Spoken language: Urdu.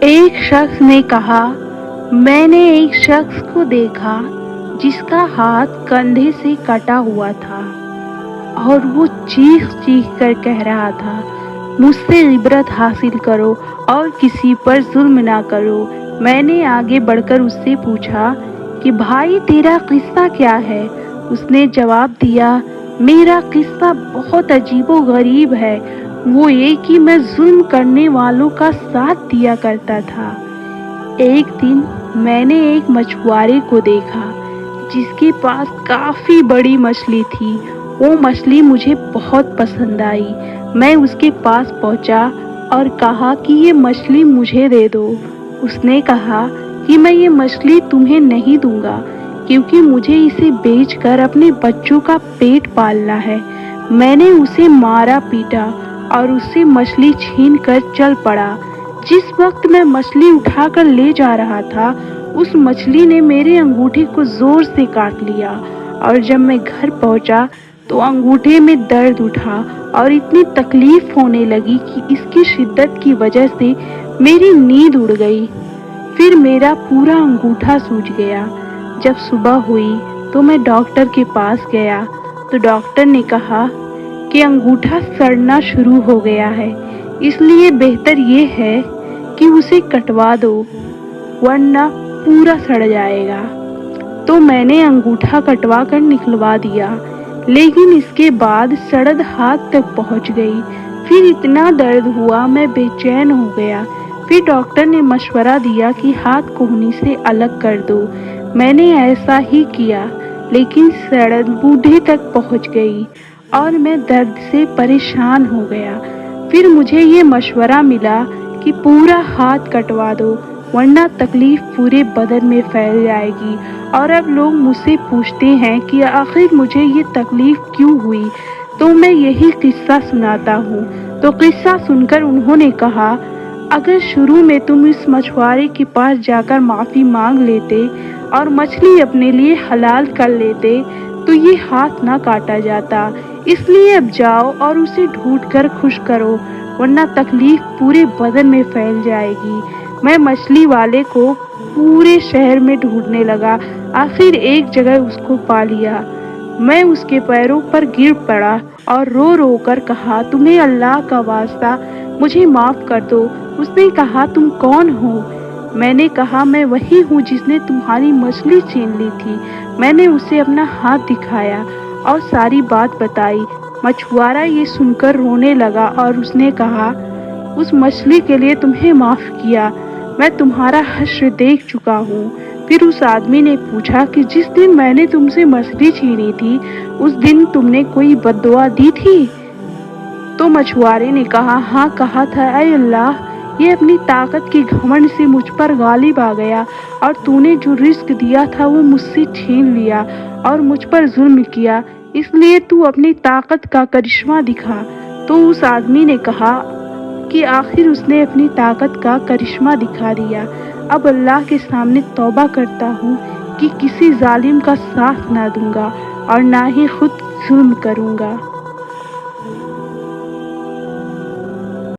ایک شخص نے کہا، میں نے ایک شخص کو دیکھا جس کا ہاتھ کندھے سے کٹا ہوا تھا اور وہ چیخ چیخ کر کہہ رہا تھا، مجھ سے عبرت حاصل کرو اور کسی پر ظلم نہ کرو۔ میں نے آگے بڑھ کر اس سے پوچھا کہ بھائی تیرا قصہ کیا ہے؟ اس نے جواب دیا، میرا قصہ بہت عجیب و غریب ہے، وہ یہ کہ میں ظلم کرنے والوں کا ساتھ دیا کرتا تھا۔ ایک دن میں نے ایک مچھوارے کو دیکھا جس کے پاس کافی بڑی مچھلی تھی۔ وہ مچھلی مجھے بہت پسند آئی۔ میں اس کے پاس پہنچا اور کہا کہ یہ مچھلی مجھے دے دو۔ اس نے کہا کہ میں یہ مچھلی تمہیں نہیں دوں گا کیونکہ مجھے اسے بیچ کر اپنے بچوں کا پیٹ پالنا ہے۔ میں نے اسے مارا پیٹا اور اس سے مچھلی چھین کر چل پڑا۔ جس وقت میں مچھلی اٹھا کر لے جا رہا تھا، اس مچھلی نے میرے انگوٹھے کو زور سے کاٹ لیا اور جب میں گھر پہنچا تو انگوٹھے میں درد اٹھا اور اتنی تکلیف ہونے لگی کہ اس کی شدت کی وجہ سے میری نیند اڑ گئی۔ پھر میرا پورا انگوٹھا سوج گیا۔ جب صبح ہوئی تو میں ڈاکٹر کے پاس گیا تو ڈاکٹر نے کہا کہ انگوٹھا سڑنا شروع ہو گیا ہے، اس لیے بہتر یہ ہے کہ اسے کٹوا دو ورنہ پورا سڑ جائے گا۔ تو میں نے انگوٹھا کٹوا کر نکلوا دیا، لیکن اس کے بعد سڑن ہاتھ تک پہنچ گئی۔ پھر اتنا درد ہوا میں بے چین ہو گیا۔ پھر ڈاکٹر نے مشورہ دیا کہ ہاتھ کہنی سے الگ کر دو۔ میں نے ایسا ہی کیا، لیکن سڑن گوٹے تک پہنچ گئی اور میں درد سے پریشان ہو گیا۔ پھر مجھے یہ مشورہ ملا کہ پورا ہاتھ کٹوا دو ورنہ تکلیف پورے بدن میں پھیل جائے گی۔ اور اب لوگ مجھ سے پوچھتے ہیں کہ آخر مجھے یہ تکلیف کیوں ہوئی، تو میں یہی قصہ سناتا ہوں۔ تو قصہ سن کر انہوں نے کہا، اگر شروع میں تم اس مچھوارے کے پاس جا کر معافی مانگ لیتے اور مچھلی اپنے لیے حلال کر لیتے تو یہ ہاتھ نہ کاٹا جاتا۔ اس لیے اب جاؤ اور اسے ڈھونڈ کر خوش کرو ورنہ تکلیف پورے بدن میں پھیل جائے گی۔ میں مچھلی والے کو پورے شہر میں ڈھونڈنے لگا، آخر ایک جگہ اس کو پا لیا۔ میں اس کے پیروں پر گر پڑا اور رو رو کر کہا، تمہیں اللہ کا واسطہ مجھے معاف کر دو۔ اس نے کہا، تم کون ہو؟ میں نے کہا، میں وہی ہوں جس نے تمہاری مچھلی چھین لی تھی۔ میں نے اسے اپنا ہاتھ دکھایا اور ساری بات بتائی۔ مچھوارا یہ سن کر رونے لگا اور اس نے کہا، اس مچھلی کے لیے تمہیں معاف کیا، میں تمہارا حشر دیکھ چکا ہوں۔ پھر اس آدمی نے پوچھا کہ جس دن میں نے تم سے مچھلی چھینی تھی اس دن تم نے کوئی بد دعا دی تھی؟ تو مچھوارے نے کہا، ہاں کہا تھا، اے اللہ، یہ اپنی طاقت کے گھمنڈ سے مجھ پر غالب آ گیا اور تو نے جو رزق دیا تھا وہ مجھ سے چھین لیا اور مجھ پر ظلم کیا، اس لیے تو اپنی طاقت کا کرشمہ دکھا۔ تو اس آدمی نے کہا کہ آخر اس نے اپنی طاقت کا کرشمہ دکھا دیا۔ اب اللہ کے سامنے توبہ کرتا ہوں کہ کسی ظالم کا ساتھ نہ دوں گا اور نہ ہی خود ظلم کروں گا۔